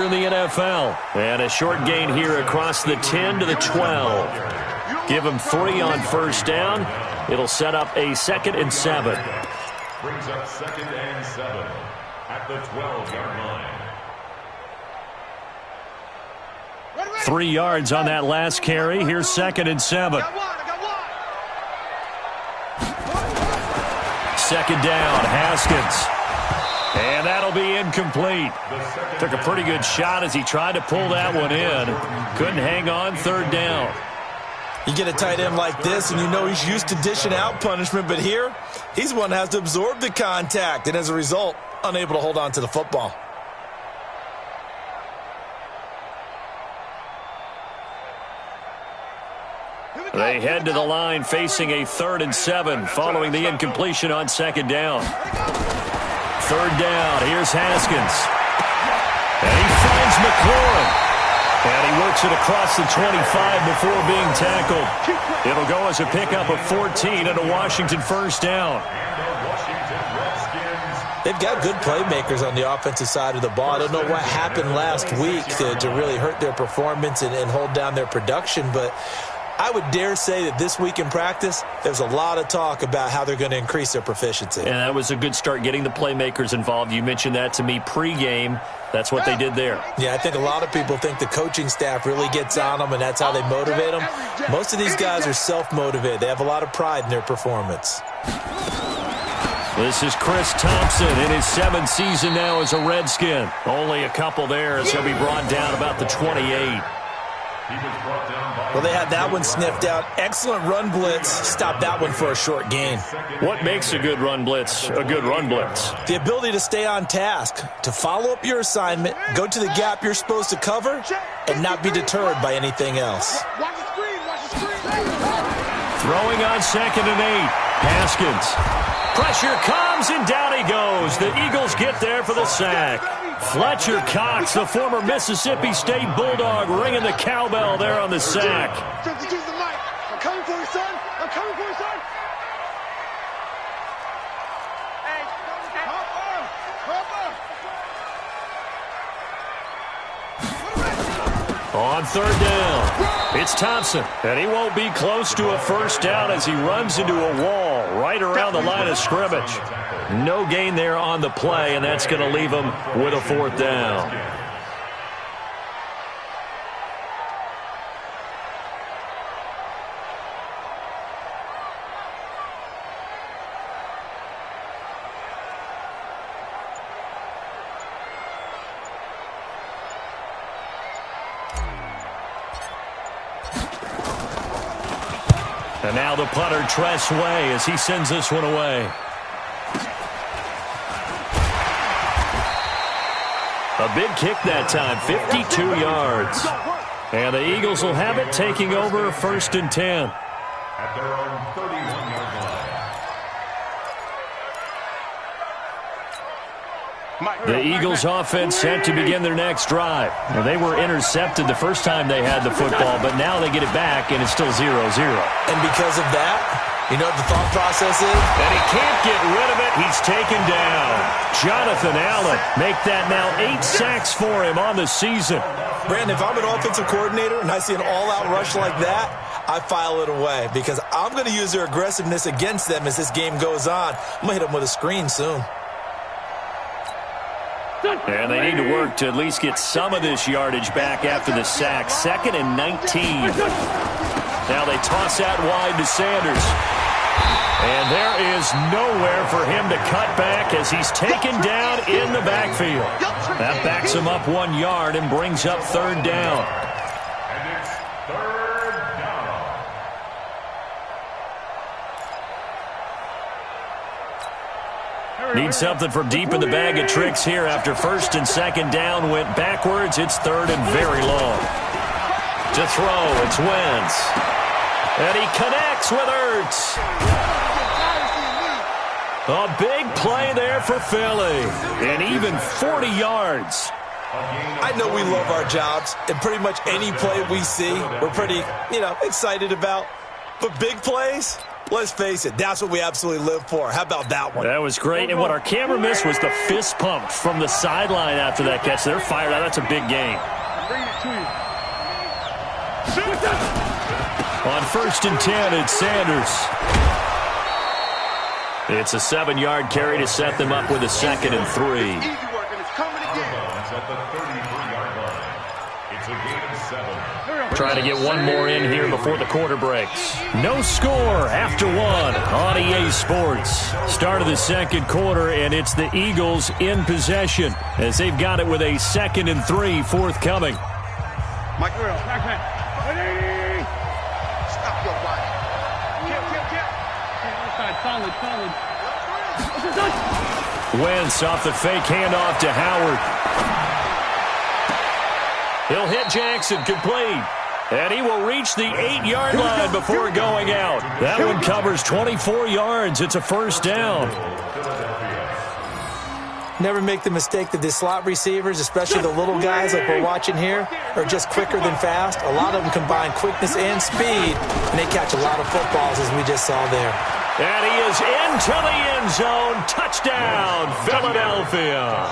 In the NFL. And a short gain here across the 10 to the 12. Give him 3 on first down. It'll set up a 2nd and 7. Brings up 2nd and 7 at the 12-yard line. 3 yards on that last carry. Here's 2nd and 7. 2nd down, Haskins. And that'll be incomplete. Took a pretty good shot as he tried to pull that one in. Couldn't hang on, 3rd down. You get a tight end like this, and you know he's used to dishing out punishment, but here, he's the one that has to absorb the contact, and as a result, unable to hold on to the football. They head to the line facing a 3rd and 7 following the incompletion on 2nd down. 3rd down, here's Haskins. And he finds McLaurin. And he works it across the 25 before being tackled. It'll go as a pickup of 14 and a Washington 1st down. They've got good playmakers on the offensive side of the ball. I don't know what happened last week to really hurt their performance and hold down their production, but I would dare say that this week in practice, there's a lot of talk about how they're going to increase their proficiency. And that was a good start, getting the playmakers involved. You mentioned that to me pregame. That's what they did there. Yeah, I think a lot of people think the coaching staff really gets on them, and that's how they motivate them. Most of these guys are self-motivated. They have a lot of pride in their performance. This is Chris Thompson in his 7th season now as a Redskin. Only a couple there as he'll be brought down about the 28. Well, they had that one sniffed out. Excellent run blitz. Stopped that one for a short gain. What makes a good run blitz a good run blitz? The ability to stay on task, to follow up your assignment, go to the gap you're supposed to cover, and not be deterred by anything else. Throwing on 2nd and 8. Haskins. Pressure comes, and down he goes. The Eagles get there for the sack. Fletcher Cox, the former Mississippi State Bulldog, ringing the cowbell there on the sack. 52's the mic. I'm coming for you, son. I'm coming for you, son. Hey, On 3rd down, it's Thompson, and he won't be close to a 1st down as he runs into a wall right around the line of scrimmage. No gain there on the play, and that's going to leave him with a 4th down. And now the punter, Tress Way, as he sends this one away. A big kick that time, 52 yards. And the Eagles will have it, taking over 1st and 10. At their own 31-yard line. The Eagles offense set to begin their next drive. Now, they were intercepted the first time they had the football, but now they get it back, and it's still 0-0. And because of that, you know what the thought process is? And he can't get rid of it. He's taken down. Jonathan Allen, make that now 8 sacks for him on the season. Brandon, if I'm an offensive coordinator and I see an all-out rush like that, I file it away because I'm going to use their aggressiveness against them as this game goes on. I'm going to hit them with a screen soon. And they need to work to at least get some of this yardage back after the sack. 2nd and 19. Now they toss out wide to Sanders. And there is nowhere for him to cut back as he's taken down in the backfield. That backs him up 1 yard and brings up 3rd down. And it's 3rd down. Need something from deep in the bag of tricks here after 1st and 2nd down went backwards. It's 3rd and very long. To throw, it's Wentz. And he connects with Ertz. A big play there for Philly. And even 40 yards. I know we love our jobs, and pretty much any play we see, we're pretty, excited about. But big plays, let's face it, that's what we absolutely live for. How about that one? That was great, and what our camera missed was the fist pump from the sideline after that catch. They're fired out. That's a big game. Bring it to you. On 1st and 10, it's Sanders. It's a 7-yard carry to set them up with a 2nd and 3. Easy work, and it's coming again. At the 33-yard line. It's a gain of 7. Trying to get one more in here before the quarter breaks. No score after 1 on EA Sports. Start of the 2nd quarter, and it's the Eagles in possession as they've got it with a 2nd and 3 forthcoming. Mike, back. Ready? Stop your body. Solid. Wentz off the fake handoff to Howard. He'll hit Jackson, complete. And he will reach the 8-yard line before going out. That one covers 24 yards. It's a 1st down. Never make the mistake that the slot receivers, especially the little guys like we're watching here, are just quicker than fast. A lot of them combine quickness and speed, and they catch a lot of footballs, as we just saw there. And he is into the end zone. Touchdown, Philadelphia.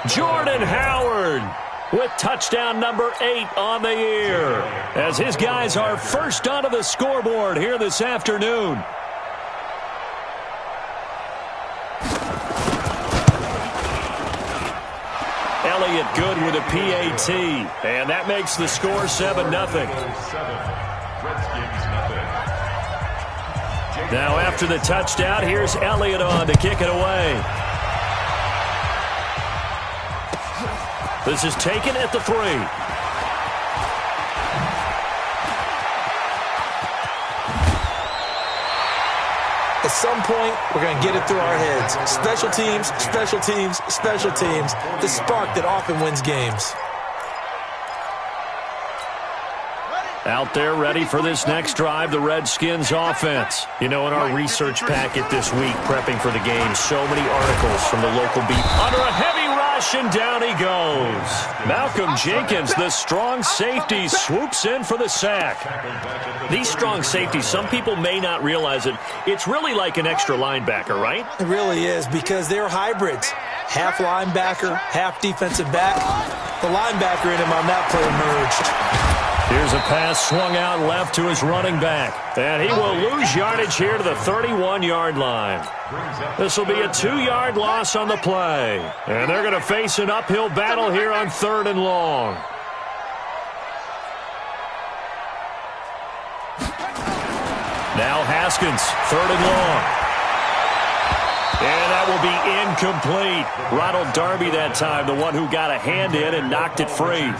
Jordan Howard with touchdown number 8 on the year, as his guys are first onto the scoreboard here this afternoon. Elliott good with a PAT, and that makes the score 7-0. Now after the touchdown, here's Elliott on to kick it away. This is taken at the 3. At some point, we're going to get it through our heads. Special teams, special teams, special teams. The spark that often wins games. Out there ready for this next drive, the Redskins offense. You know, in our research packet this week, prepping for the game, so many articles from the local beat. Under a heavy rush, and down he goes. Malcolm Jenkins, the strong safety, swoops in for the sack. These strong safeties, some people may not realize it. It's really like an extra linebacker, right? It really is, because they're hybrids. Half linebacker, half defensive back. The linebacker in him on that play emerged. Here's a pass swung out left to his running back. And he will lose yardage here to the 31-yard line. This will be a 2-yard loss on the play. And they're going to face an uphill battle here on 3rd and long. Now Haskins, 3rd and long. And that will be incomplete. Ronald Darby that time, the one who got a hand in and knocked it free.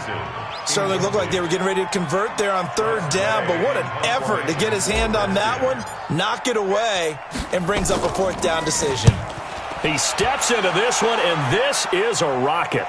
Certainly looked like they were getting ready to convert there on 3rd down, but what an effort to get his hand on that one, knock it away, and brings up a 4th down decision. He steps into this one, and this is a rocket.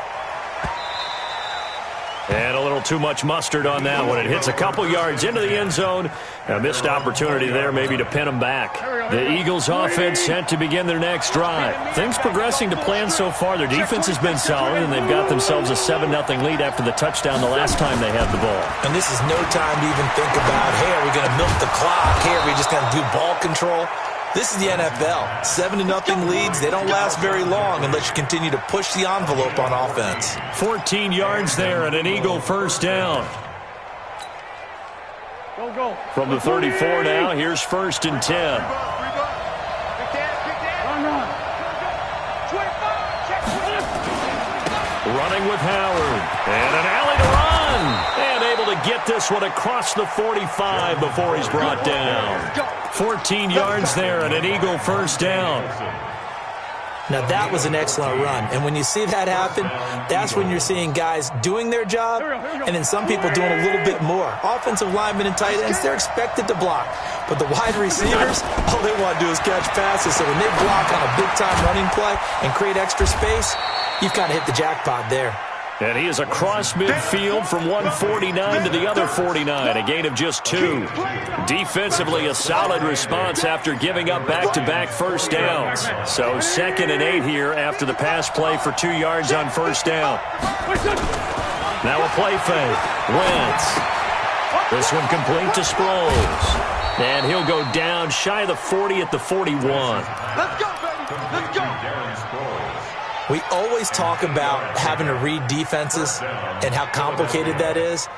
And a little too much mustard on that one. It hits a couple yards into the end zone. A missed opportunity there maybe to pin him back. The Eagles offense set to begin their next drive. Things progressing to plan so far. Their defense has been solid, and they've got themselves a 7-0 lead after the touchdown the last time they had the ball. And this is no time to even think about, hey, are we going to milk the clock? Hey, are we just going to do ball control? This is the NFL. 7-0 leads, they don't last very long unless you continue to push the envelope on offense. 14 yards there and an Eagle 1st down. Go. From the 34 now, here's 1st and 10. Running with Howard. And an alley to run. And able to get this one across the 45 before he's brought down. 14 yards there and an Eagle 1st down. Now that was an excellent run. And when you see that happen, that's when you're seeing guys doing their job and then some people doing a little bit more. Offensive linemen and tight ends, they're expected to block. But the wide receivers, all they want to do is catch passes. So when they block on a big-time running play and create extra space, you've kind of hit the jackpot there. And he is across midfield from 149 to the other 49, a gain of just 2. Defensively, a solid response after giving up back-to-back 1st downs. So 2nd and 8 here after the pass play for 2 yards on 1st down. Now a play fake. Wentz. This one complete to Sproles. And he'll go down shy of the 40 at the 41. Let's go, baby. Let's go. We always talk about having to read defenses and how complicated that is.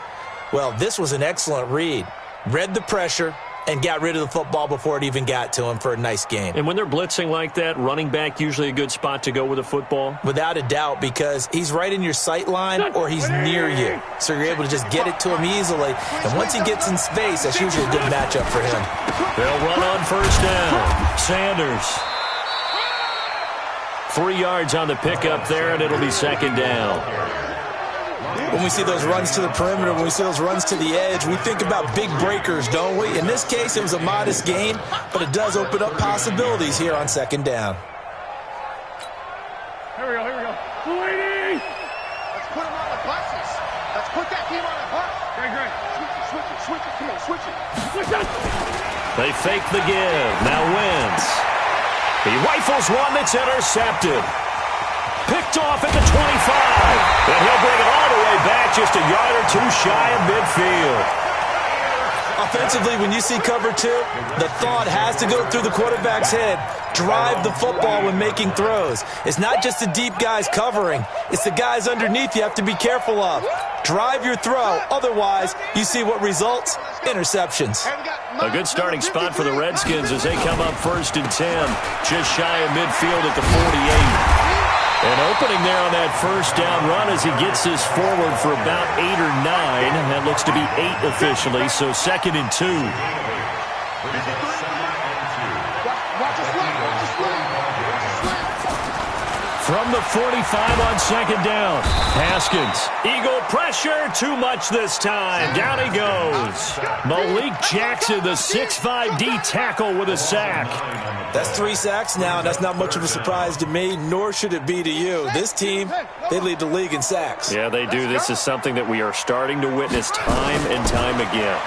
Well, this was an excellent read. Read the pressure and got rid of the football before it even got to him for a nice gain. And when they're blitzing like that, running back usually a good spot to go with a football? Without a doubt, because he's right in your sight line or he's near you. So you're able to just get it to him easily. And once he gets in space, that's usually a good matchup for him. They'll run on first down. Sanders. 3 yards on the pickup there, and it'll be second down. When we see those runs to the perimeter, when we see those runs to the edge, we think about big breakers, don't we? In this case, it was a modest gain, but it does open up possibilities here on second down. Here we go. Let's put him on the buses. Let's put that team on the bus. Great. Switch it. Come on, switch it. They fake the give. Now Wentz. He rifles one that's intercepted. Picked off at the 25. And he'll bring it all the way back just a yard or two shy of midfield. Offensively, when you see cover two, the thought has to go through the quarterback's head. Drive the football when making throws. It's not just the deep guys covering. It's the guys underneath you have to be careful of. Drive your throw. Otherwise, you see what results? Interceptions. A good starting spot for the Redskins as they come up first and 10. Just shy of midfield at the 48. And opening there on that first down run as he gets this forward for about 8 or 9. That looks to be 8 officially, so second and 2. From the 45 on second down. Haskins. Eagle pressure. Too much this time. Down he goes. Malik Jackson, the 6'5" D tackle with a sack. That's 3 sacks now, and that's not much of a surprise to me, nor should it be to you. This team, they lead the league in sacks. Yeah, they do. This is something that we are starting to witness time and time again.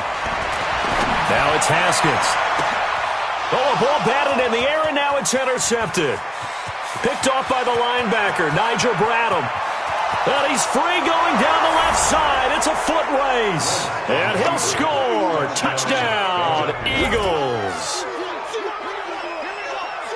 Now it's Haskins. Oh, a ball batted in the air, and now it's intercepted. Picked off by the linebacker, Nigel Bradham. And he's free going down the left side. It's a foot race. And he'll score. Touchdown, Eagles.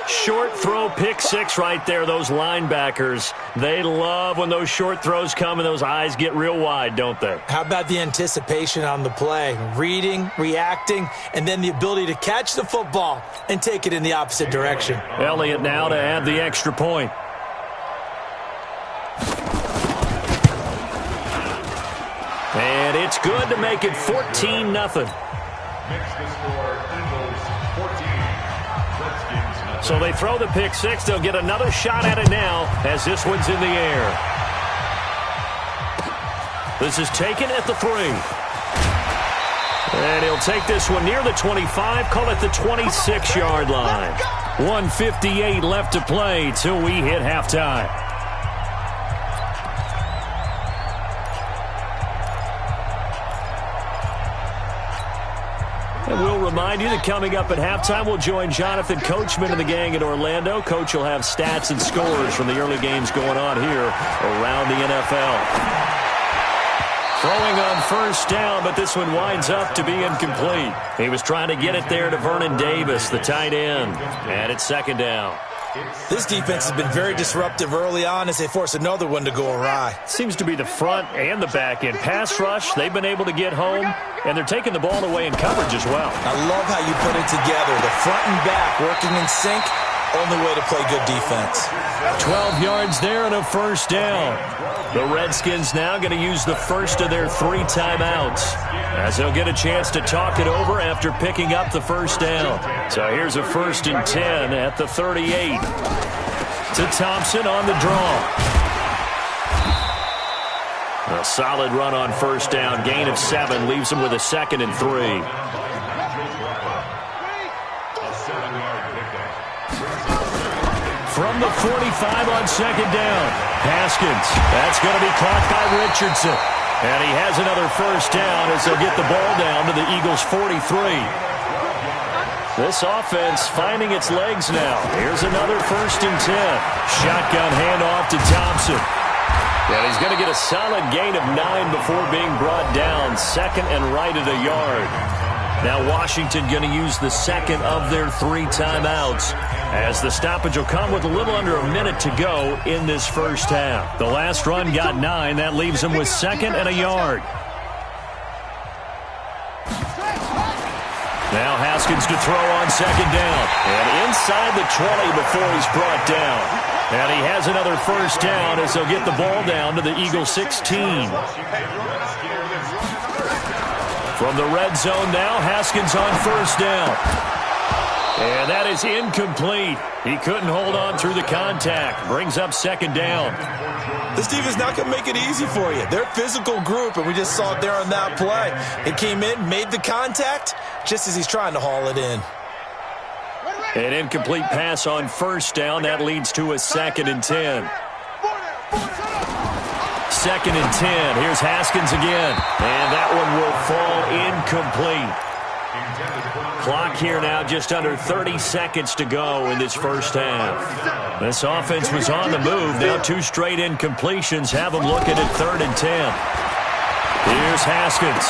Short throw, pick six right there. Those linebackers, they love when those short throws come and those eyes get real wide, don't they? How about the anticipation on the play? Reading, reacting, and then the ability to catch the football and take it in the opposite direction. Elliott now to add the extra point. And it's good to make it 14-0. Makes the score Eagles 14. So they throw the pick six. They'll get another shot at it now as this one's in the air. This is taken at the 3. And he'll take this one near the 25, call it the 26-yard line. 1:58 left to play till we hit halftime. And we'll remind you that coming up at halftime, we'll join Jonathan Coachman and the gang in Orlando. Coach will have stats and scores from the early games going on here around the NFL. Throwing on first down, but this one winds up to be incomplete. He was trying to get it there to Vernon Davis, the tight end. And it's second down. This defense has been very disruptive early on as they force another one to go awry. Seems to be the front and the back end. Pass rush, they've been able to get home, and they're taking the ball away in coverage as well. I love how you put it together. The front and back working in sync, only way to play good defense. 12 yards there and a first down. The Redskins now going to use the first of their 3 timeouts as they'll get a chance to talk it over after picking up the first down. So here's a 1st and 10 at the 38. To Thompson on the draw. A solid run on first down. Gain of 7 leaves him with a 2nd and 3. From the 45 on second down. Haskins. That's going to be caught by Richardson. And he has another first down as they'll get the ball down to the Eagles' 43. This offense finding its legs now. Here's another 1st and 10. Shotgun handoff to Thompson. And he's going to get a solid gain of 9 before being brought down. 2nd and right at a yard. Now Washington going to use the second of their 3 timeouts, as the stoppage will come with a little under a minute to go in this first half. The last run got 9. That leaves them with 2nd and a yard. Now Haskins to throw on 2nd down. And inside the 20 before he's brought down. And he has another first down as they'll get the ball down to the Eagles 16. From the red zone now, Haskins on 1st down. And that is incomplete. He couldn't hold on through the contact. Brings up 2nd down. This defense not going to make it easy for you. They're a physical group, and we just saw it there on that play. It came in, made the contact, just as he's trying to haul it in. An incomplete pass on 1st down. That leads to a 2nd and 10. 2nd and 10. Here's Haskins again. And that one will fall incomplete. Clock here now, just under 30 seconds to go in this first half. This offense was on the move. Now 2 straight incompletions have them looking at 3rd and 10. Here's Haskins.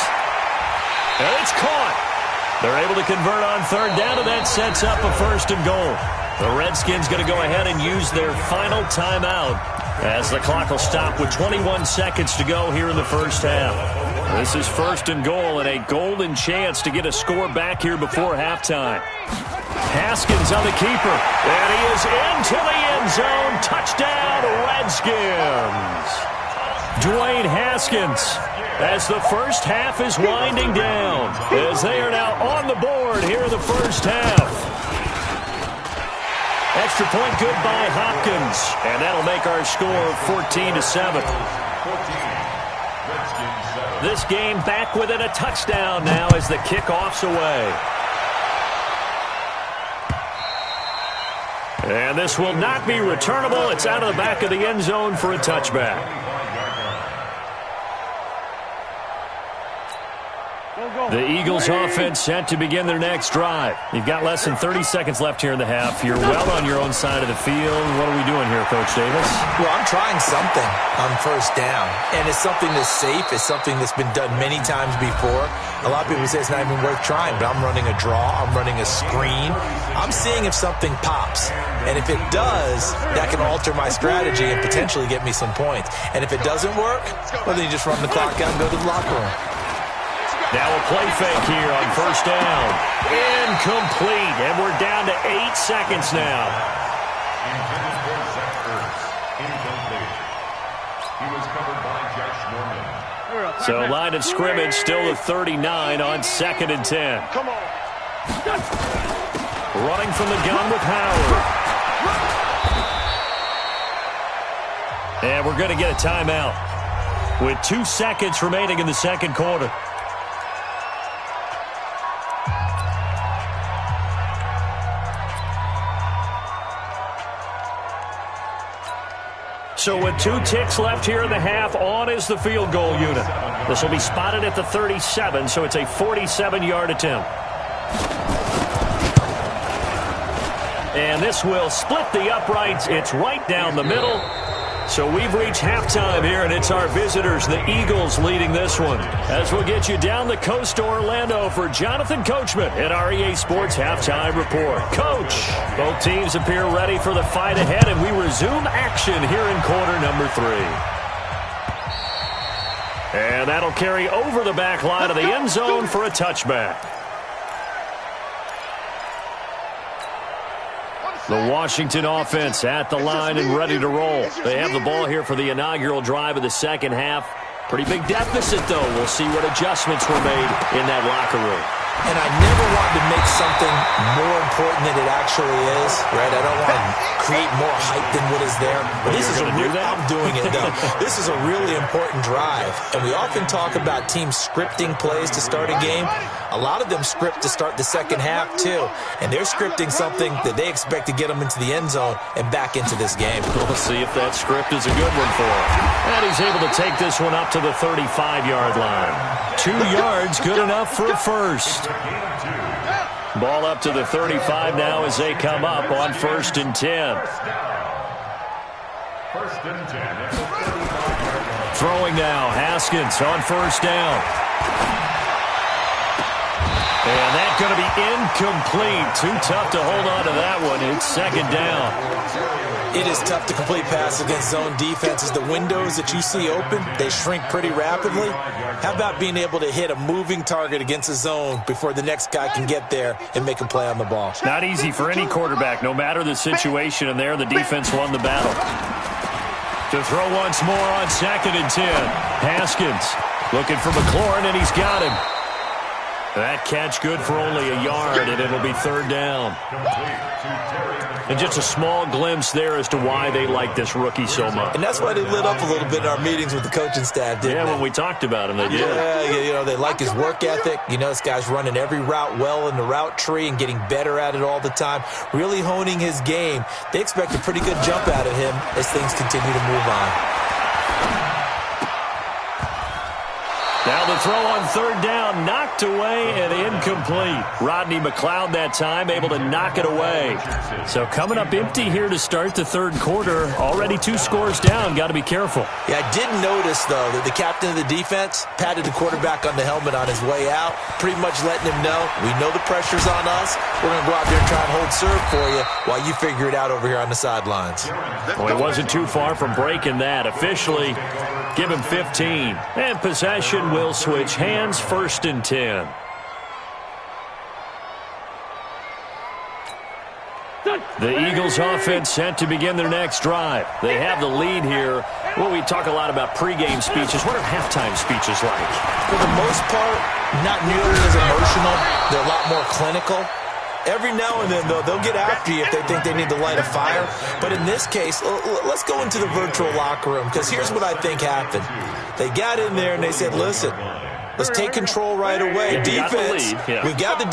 And it's caught. They're able to convert on 3rd down, and that sets up a 1st and goal. The Redskins going to go ahead and use their final timeout as the clock will stop with 21 seconds to go here in the first half. This is 1st and goal and a golden chance to get a score back here before halftime. Haskins on the keeper, and he is into the end zone. Touchdown, Redskins. Dwayne Haskins, as the first half is winding down, as they are now on the board here in the first half. Extra point good by Hopkins, and that'll make our score 14-7. This game back within a touchdown now as the kickoff's away. And this will not be returnable. It's out of the back of the end zone for a touchback. The Eagles offense set to begin their next drive. You've got less than 30 seconds left here in the half. You're well on your own side of the field. What are we doing here, Coach Davis? Well, I'm trying something on 1st down, and it's something that's safe. It's something that's been done many times before. A lot of people say it's not even worth trying, but I'm running a draw. I'm running a screen. I'm seeing if something pops, and if it does, that can alter my strategy and potentially get me some points. And if it doesn't work, well, then you just run the clock out and go to the locker room. Now a play fake here on 1st down. Incomplete, and we're down to 8 seconds now. So line of scrimmage still the 39 on 2nd and 10. Come on. Running from the gun with Howard. And we're going to get a timeout with 2 seconds remaining in the second quarter. So with 2 ticks left here in the half, on is the field goal unit. This will be spotted at the 37, so it's a 47-yard attempt. And this will split the uprights. It's right down the middle. So we've reached halftime here, and it's our visitors, the Eagles, leading this one. As we'll get you down the coast to Orlando for Jonathan Coachman at our EA Sports Halftime Report. Coach, both teams appear ready for the fight ahead, and we resume action here in quarter number 3. And that'll carry over the back line of the end zone for a touchback. The Washington offense at the line and ready to roll. They have the ball here for the inaugural drive of the second half. Pretty big deficit, though. We'll see what adjustments were made in that locker room. And I never want to make something more important than it actually is, right? I don't want to create more hype than what is there. But this is I'm doing it, though. This is a really important drive. And we often talk about teams scripting plays to start a game. A lot of them script to start the second half, too. And they're scripting something that they expect to get them into the end zone and back into this game. We'll see if that script is a good one for him. And he's able to take this one up to the 35-yard line. 2 yards, good enough for a first. Ball up to the 35 now as they come up on 1st and 10. 1st and 10. Throwing now, Haskins on 1st down. And that's going to be incomplete. Too tough to hold on to that one. It's second down. It is tough to complete pass against zone defenses. The windows that you see open, they shrink pretty rapidly. How about being able to hit a moving target against a zone before the next guy can get there and make a play on the ball? Not easy for any quarterback, no matter the situation. And there, the defense won the battle. To throw once more on 2nd and 10. Haskins looking for McLaurin, and he's got him. That catch good for only a yard, and it'll be 3rd down. And just a small glimpse there as to why they like this rookie so much. And that's why they lit up a little bit in our meetings with the coaching staff, didn't they? When we talked about him, they did. Yeah, you know, they like his work ethic. You know, this guy's running every route well in the route tree and getting better at it all the time, really honing his game. They expect a pretty good jump out of him as things continue to move on. Now the throw on 3rd down, knocked away and incomplete. Rodney McLeod that time able to knock it away. So coming up empty here to start the 3rd quarter. Already 2 scores down. Got to be careful. Yeah, I did notice, though, that the captain of the defense patted the quarterback on the helmet on his way out, pretty much letting him know, we know the pressure's on us. We're going to go out there and try and hold serve for you while you figure it out over here on the sidelines. Well, he wasn't too far from breaking that. Officially, give him 15. And possession will switch hands, 1st and 10. The Eagles offense set to begin their next drive. They have the lead here. Well, we talk a lot about pregame speeches. What are halftime speeches like? For the most part, not nearly as emotional. They're a lot more clinical. Every now and then, though, they'll get after you if they think they need to light a fire. But in this case, let's go into the virtual locker room, because here's what I think happened. They got in there and they said, listen, let's take control right away. Defense, we've got the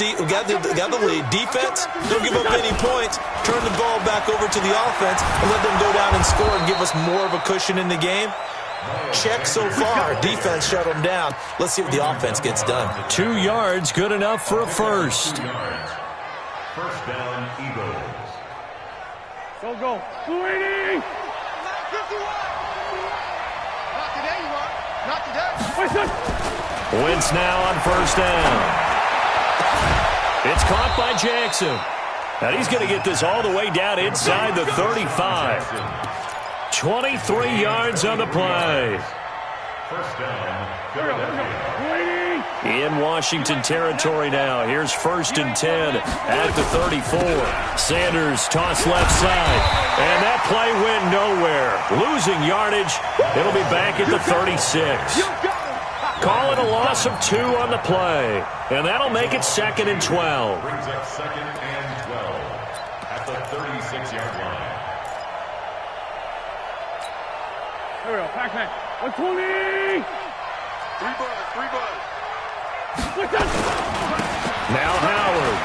lead. Defense, don't give up any points. Turn the ball back over to the offense and let them go down and score and give us more of a cushion in the game. Check so far. Defense shut them down. Let's see what the offense gets done. 2 yards, good enough for a first. 1st down, Eagles. Go. 280. Not today, you are. Not today. Wentz now on 1st down. It's caught by Jackson. And he's going to get this all the way down inside the 35. 23 yards on the play. 1st down, in Washington territory now. Here's 1st and 10 at the 34. Sanders toss left side. And that play went nowhere. Losing yardage. It'll be back at the 36. Call it a loss of 2 on the play. And that'll make it 2nd and 12. Brings up 2nd and 12 at the 36-yard line. Here we go. Pac-Man. 120. 3 balls. Now Howard.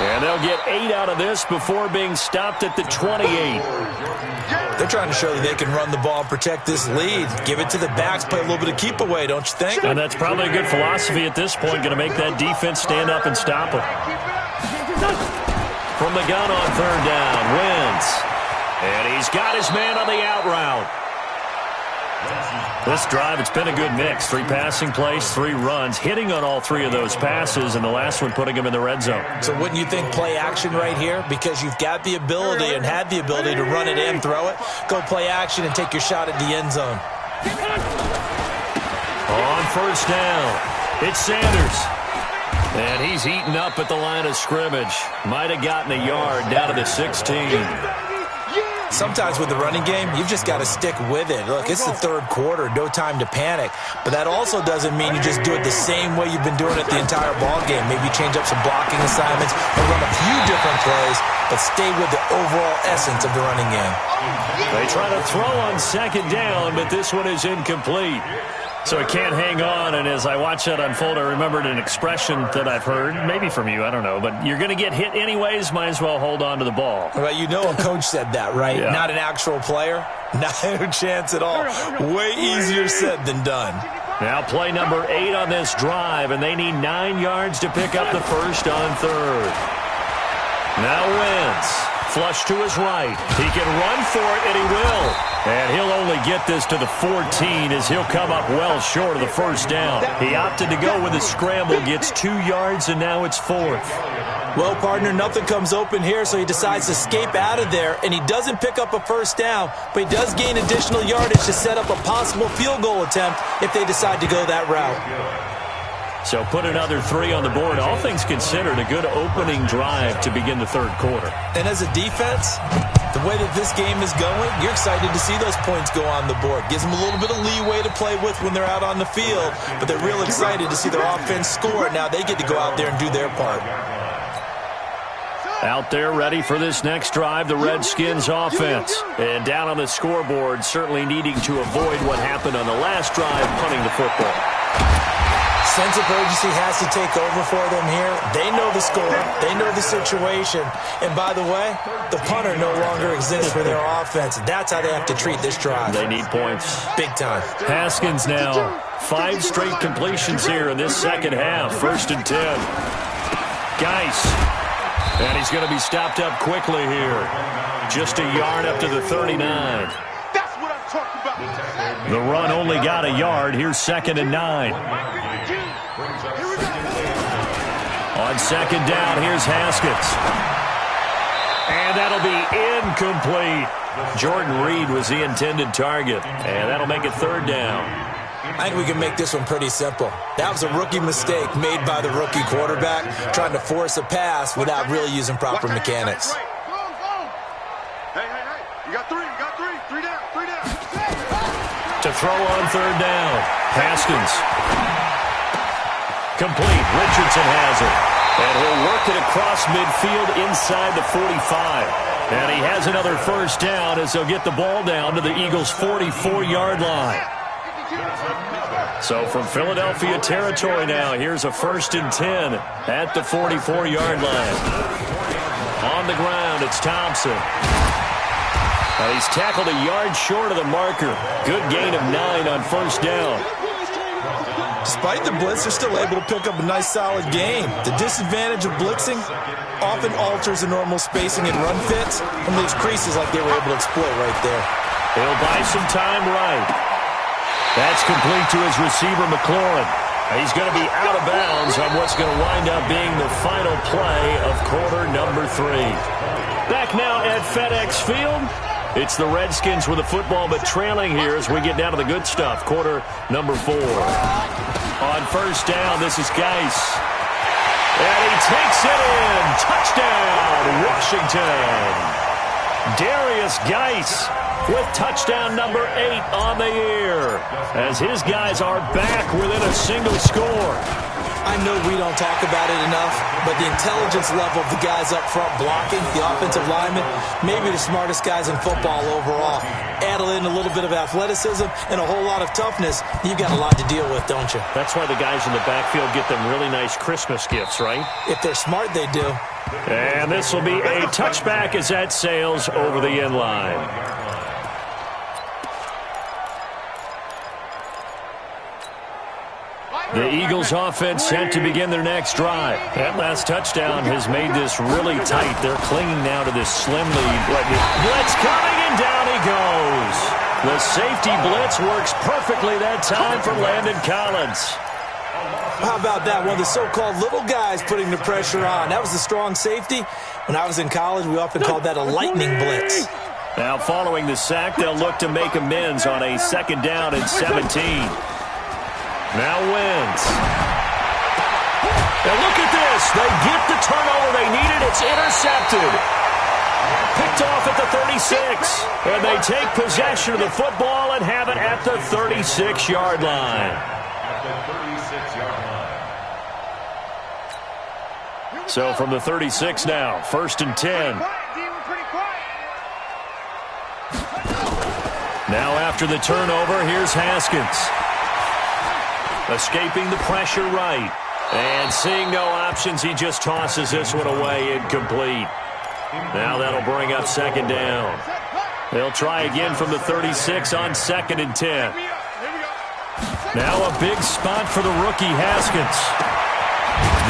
And they'll get 8 out of this before being stopped at the 28. They're trying to show that they can run the ball and protect this lead. Give it to the backs, play a little bit of keep away, don't you think? And that's probably a good philosophy at this point, going to make that defense stand up and stop them. From the gun on 3rd down, Wentz. And he's got his man on the out route. This drive, it's been a good mix. 3 passing plays, 3 runs, hitting on all 3 of those passes, and the last one putting him in the red zone. So wouldn't you think play action right here? Because you've got the ability and had the ability to run it and throw it. Go play action and take your shot at the end zone. On 1st down, it's Sanders. And he's eaten up at the line of scrimmage. Might have gotten a yard down to the 16. Sometimes with the running game, you've just got to stick with it. Look, it's the 3rd quarter, no time to panic. But that also doesn't mean you just do it the same way you've been doing it the entire ball game. Maybe change up some blocking assignments or run a few different plays, but stay with the overall essence of the running game. They try to throw on 2nd down, but this one is incomplete. So it can't hang on, and as I watch that unfold, I remembered an expression that I've heard, maybe from you, I don't know, but you're going to get hit anyways, might as well hold on to the ball. Well, you know a coach said that, right? Yeah. Not an actual player? Not a chance at all. Way easier said than done. Now play number 8 on this drive, and they need 9 yards to pick up the first on 3rd. Now Wentz flush to his right. He can run for it, and he will. And he'll only get this to the 14 as he'll come up well short of the first down. He opted to go with a scramble, gets 2 yards, and now it's 4th. Well, partner, nothing comes open here, so he decides to escape out of there, and he doesn't pick up a first down, but he does gain additional yardage to set up a possible field goal attempt if they decide to go that route. So put another 3 on the board. All things considered, a good opening drive to begin the third quarter. And as a defense, the way that this game is going, you're excited to see those points go on the board. Gives them a little bit of leeway to play with when they're out on the field, but they're real excited to see their offense score. Now they get to go out there and do their part. Out there ready for this next drive, the Redskins offense. And down on the scoreboard, certainly needing to avoid what happened on the last drive, punting the football. Sense of urgency has to take over for them here. They know the score. They know the situation. And by the way, the punter no longer exists for their offense. That's how they have to treat this drive. They need points. Big time. Haskins now. 5 straight completions here in this second half. 1st and 10. Geis. And he's going to be stopped up quickly here. Just a yard up to the 39. That's what I'm talking about. The run only got a yard. Here's 2nd and 9. On 2nd down, here's Haskins. And that'll be incomplete. Jordan Reed was the intended target. And that'll make it 3rd down. I think we can make this one pretty simple. That was a rookie mistake made by the rookie quarterback, trying to force a pass without really using proper mechanics. Hey, you got 3, you got 3 down, 3 down. To throw on 3rd down, Haskins. Complete, Richardson has it. And he'll work it across midfield inside the 45. And he has another 1st down as they'll get the ball down to the Eagles' 44-yard line. So from Philadelphia territory now, here's a 1st and 10 at the 44-yard line. On the ground, it's Thompson. And he's tackled a yard short of the marker. Good gain of 9 on 1st down. Despite the blitz, they're still able to pick up a nice, solid game. The disadvantage of blitzing often alters the normal spacing and run fits and leaves creases like they were able to exploit right there. He'll buy some time right. That's complete to his receiver, McLaurin. He's going to be out of bounds on what's going to wind up being the final play of quarter number 3. Back now at FedEx Field. It's the Redskins with the football, but trailing here as we get down to the good stuff. Quarter number 4. On 1st down, this is Geis. And he takes it in. Touchdown, Washington. Darius Geis with touchdown number 8 on the year, as his guys are back within a single score. I know we don't talk about it enough, but the intelligence level of the guys up front blocking, the offensive linemen, maybe the smartest guys in football overall. Add in a little bit of athleticism and a whole lot of toughness, you've got a lot to deal with, don't you? That's why the guys in the backfield get them really nice Christmas gifts, right? If they're smart, they do. And this will be a touchback as that sails over the end line. The Eagles offense set to begin their next drive. That last touchdown has made this really tight. They're clinging now to this slim lead. Blitz coming, and down he goes. The safety blitz works perfectly that time for Landon Collins. How about that? One of the so-called little guys putting the pressure on. That was a strong safety. When I was in college, we often called that a lightning blitz. Now following the sack, they'll look to make amends on a 2nd down and 17. Now wins. And look at this. They get the turnover they needed. It's intercepted. Picked off at the 36. And they take possession of the football and have it at the 36-yard line. So from the 36 now, 1st and 10. Now after the turnover, here's Haskins. Escaping the pressure right. And seeing no options, he just tosses this one away, incomplete. Now that'll bring up 2nd down. They'll try again from the 36 on 2nd and 10. Now a big spot for the rookie Haskins.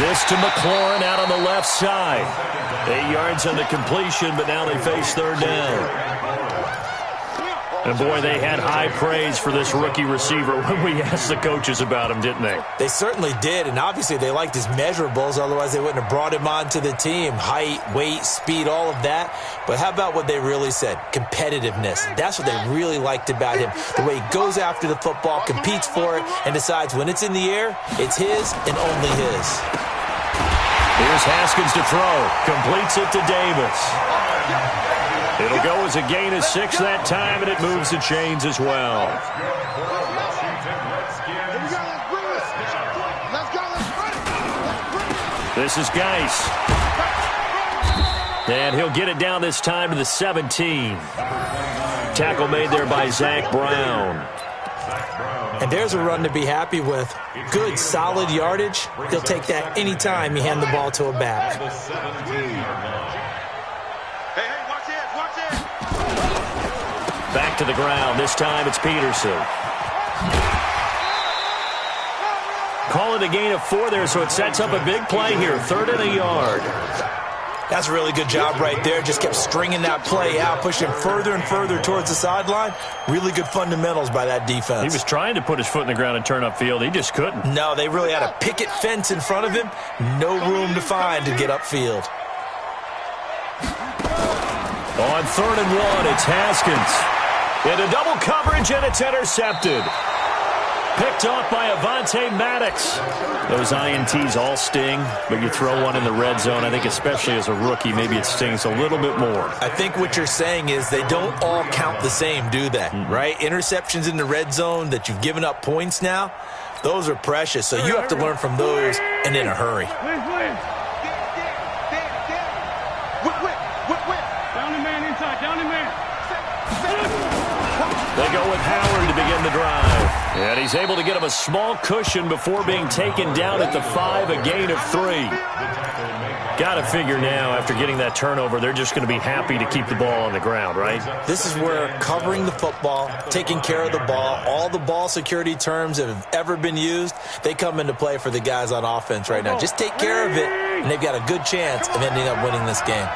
This to McLaurin out on the left side. 8 yards on the completion, but now they face third down. And, boy, they had high praise for this rookie receiver when we asked the coaches about him, didn't they? They certainly did, and obviously they liked his measurables. Otherwise, they wouldn't have brought him onto the team. Height, weight, speed, all of that. But how about what they really said? Competitiveness. That's what they really liked about him. The way he goes after the football, competes for it, and decides when it's in the air, it's his and only his. Here's Haskins to throw. Completes it to Davis. It'll go as a gain of 6 that time, and it moves the chains as well. This is Geis. And he'll get it down this time to the 17. Tackle made there by Zach Brown. And there's a run to be happy with. Good, solid yardage. He'll take that anytime you hand the ball to a back. Back to the ground. This time it's Peterson. Call it a gain of 4 there, so it sets up a big play here. 3rd and a yard. That's a really good job right there. Just kept stringing that play out, pushing further and further towards the sideline. Really good fundamentals by that defense. He was trying to put his foot in the ground and turn upfield. He just couldn't. No, they really had a picket fence in front of him. No room to find to get upfield. On 3rd and 1, it's Haskins. Into double coverage, and it's intercepted. Picked off by Avonte Maddox. Those INTs all sting, but you throw one in the red zone, I think especially as a rookie, maybe it stings a little bit more. I think what you're saying is they don't all count the same, do they? Right? Interceptions in the red zone that you've given up points now, those are precious. So you have to learn from those and in a hurry. They go with Howard to begin the drive. And he's able to get him a small cushion before being taken down at the 5, a gain of 3. Got to figure now, after getting that turnover, they're just going to be happy to keep the ball on the ground, right? This is where covering the football, taking care of the ball, all the ball security terms that have ever been used, they come into play for the guys on offense right now. Just take care of it, and they've got a good chance of ending up winning this game.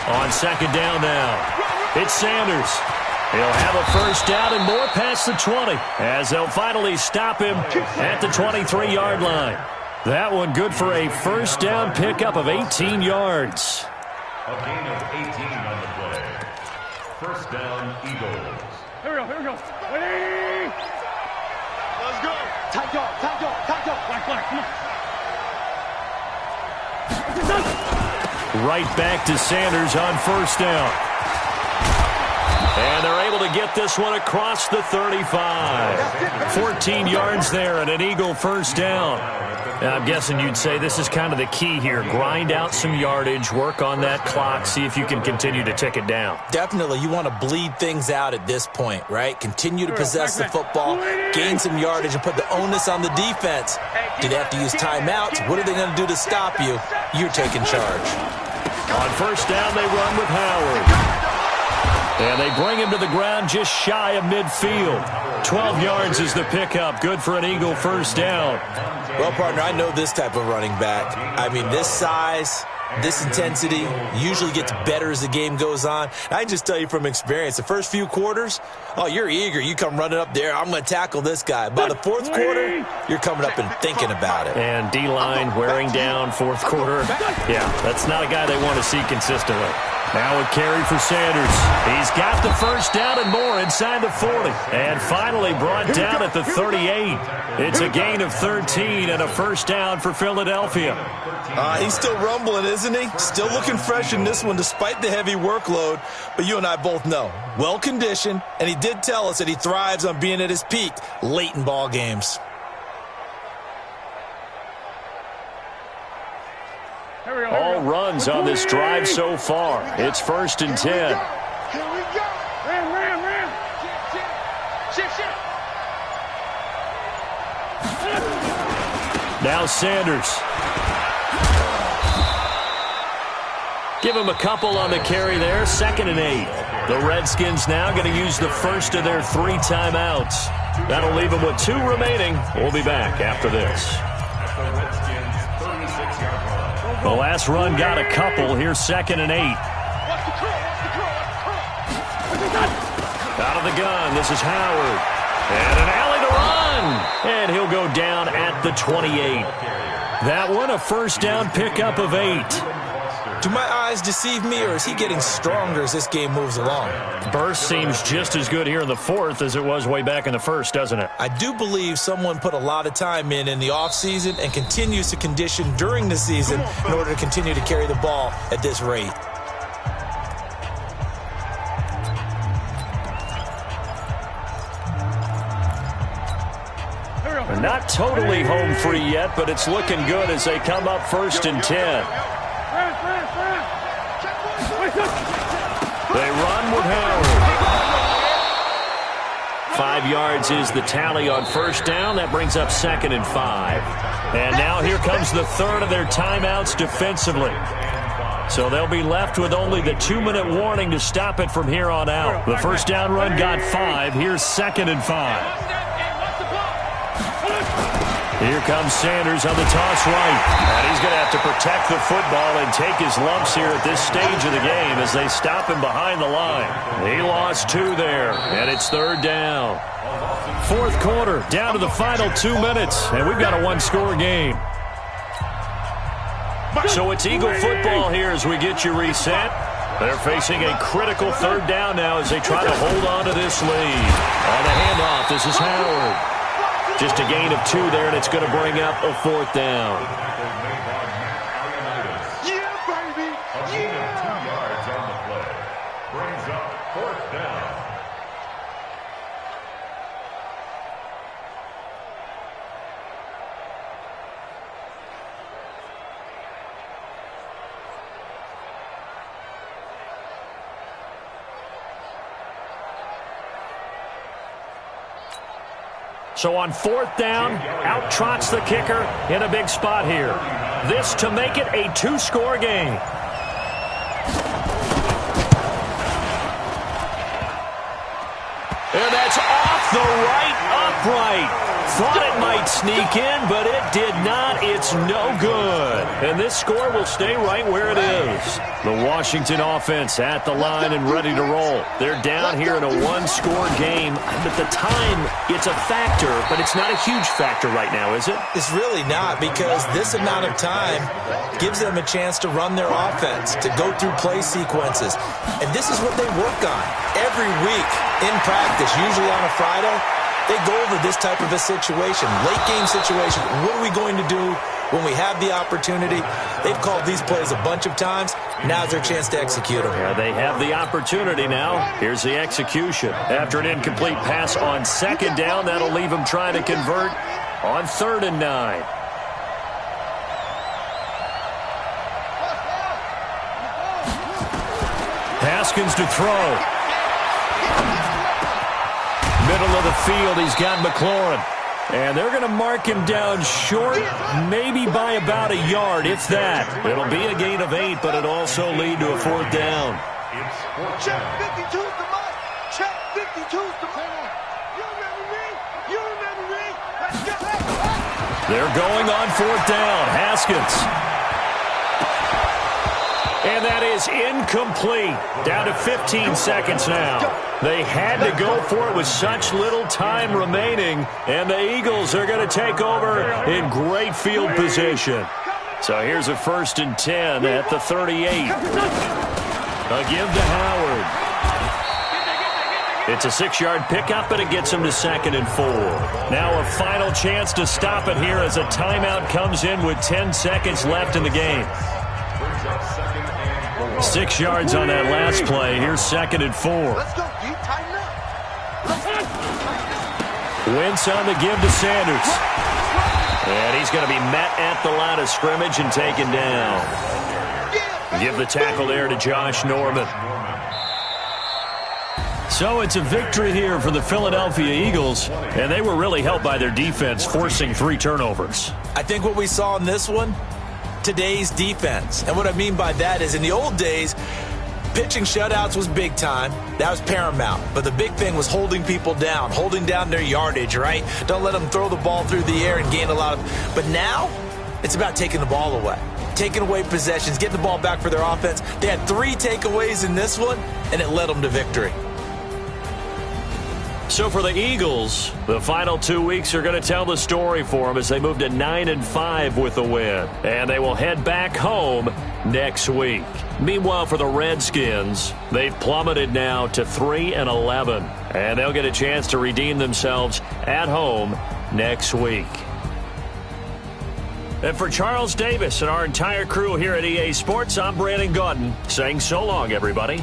On 2nd down now, it's Sanders. He'll have a 1st down and more past the 20 as they'll finally stop him at the 23-yard line. That one good for a 1st down pickup of 18 yards. A gain of 18 on the play. 1st down, Eagles. Here we go. Ready? Let's go. Tight dog. Black, come on. Right back to Sanders on 1st down. And they're able to get this one across the 35. 14 yards there and an Eagle 1st down. Now, I'm guessing you'd say this is kind of the key here. Grind out some yardage, work on that clock, see if you can continue to tick it down. Definitely. You want to bleed things out at this point, right? Continue to possess the football, gain some yardage, and put the onus on the defense. Do they have to use timeouts? What are they going to do to stop you? You're taking charge. On 1st down, they run with Howard. And they bring him to the ground just shy of midfield. 12 yards is the pickup. Good for an Eagle 1st down. Well, partner, I know this type of running back. I mean, this size, this intensity usually gets better as the game goes on. And I can just tell you from experience, the first few quarters, oh, you're eager. You come running up there. I'm going to tackle this guy. By the 4th quarter, you're coming up and thinking about it. And D-line wearing down 4th quarter. Yeah, that's not a guy they want to see consistently. Now a carry for Sanders. He's got the 1st down and more inside the 40. And finally brought down at the 38. It's a gain of 13 and a 1st down for Philadelphia. He's still rumbling, isn't he? Still looking fresh in this one despite the heavy workload. But you and I both know, well-conditioned, and he did tell us that he thrives on being at his peak late in ball games. All runs on this drive so far. It's 1st and 10. Here we go. Ram. Shit. Now Sanders. Give him a couple on the carry there. 2nd and 8. The Redskins now going to use the first of their 3 timeouts. That'll leave them with 2 remaining. We'll be back after this. The last run got a couple. Here's 2nd and 8. Out of the gun, this is Howard. And an alley to run. And he'll go down at the 28. That one a first down pickup of 8. Do my eyes deceive me, or is he getting stronger as this game moves along? Burst seems just as good here in the 4th as it was way back in the 1st, doesn't it? I do believe someone put a lot of time in the offseason and continues to condition during the season in order to continue to carry the ball at this rate. They're not totally home free yet, but it's looking good as they come up 1st and 10. They run with Howard. 5 yards is the tally on first down. That brings up 2nd and 5. And now here comes the 3rd of their timeouts defensively. So they'll be left with only the 2-minute warning to stop it from here on out. The first down run got 5. Here's 2nd and 5. Here comes Sanders on the toss right. And he's going to have to protect the football and take his lumps here at this stage of the game as they stop him behind the line. He lost 2 there, and it's 3rd down. 4th quarter, down to the final 2 minutes, and we've got a 1-score game. So it's Eagle football here as we get you reset. They're facing a critical 3rd down now as they try to hold on to this lead. On the handoff, this is Howard. Just a gain of 2 there, and it's going to bring up a 4th down. Yeah, baby! Yeah! 2 yards on the play. Brings up 4th down. So on 4th down, out trots the kicker in a big spot here. This to make it a 2-score game. And that's off the right upright. Thought it might sneak in, but it did not. It's no good. And this score will stay right where it is. The Washington offense at the line and ready to roll. They're down here in a 1-score game. At the time, it's a factor, but it's not a huge factor right now, is it? It's really not, because this amount of time gives them a chance to run their offense, to go through play sequences. And this is what they work on every week in practice, usually on a Friday. They go over this type of a situation, late game situation. What are we going to do when we have the opportunity? They've called these plays a bunch of times. Now's their chance to execute them. Yeah, they have the opportunity now. Here's the execution. After an incomplete pass on 2nd down, that'll leave them trying to convert on 3rd and 9. Haskins to throw. Middle of the field, he's got McLaurin. And they're going to mark him down short, maybe by about a yard, if that. It'll be a gain of 8, but it'll also lead to a 4th down. Check 52's the mark. Check 52's the mark. You remember me? You remember me? Let's go. They're going on 4th down. Haskins. And that is incomplete. Down to 15 seconds now. They had to go for it with such little time remaining, and the Eagles are going to take over in great field position. So here's a 1st and 10 at the 38. A give to Howard. It's a 6-yard pickup, but it gets him to 2nd and 4. Now a final chance to stop it here as a timeout comes in with 10 seconds left in the game. 6 yards on that last play. Here's 2nd and 4. Let's go, D. Tighten up. Wentz on the give to Sanders. And he's going to be met at the line of scrimmage and taken down. Give the tackle there to Josh Norman. So it's a victory here for the Philadelphia Eagles, and they were really helped by their defense, forcing 3 turnovers. I think what we saw in this one, today's defense. And what I mean by that is in the old days, Pitching shutouts was big time. That was paramount. But the big thing was holding people down, holding down their yardage, right? Don't let them throw the ball through the air and gain a lot of... But now, it's about taking the ball away. Taking away possessions, getting the ball back for their offense. They had 3 takeaways in this one, and it led them to victory. So for the Eagles, the final 2 weeks are going to tell the story for them as they move to 9-5 with the win. And they will head back home next week. Meanwhile, for the Redskins, they've plummeted now to 3-11. And they'll get a chance to redeem themselves at home next week. And for Charles Davis and our entire crew here at EA Sports, I'm Brandon Gaudin saying so long, everybody.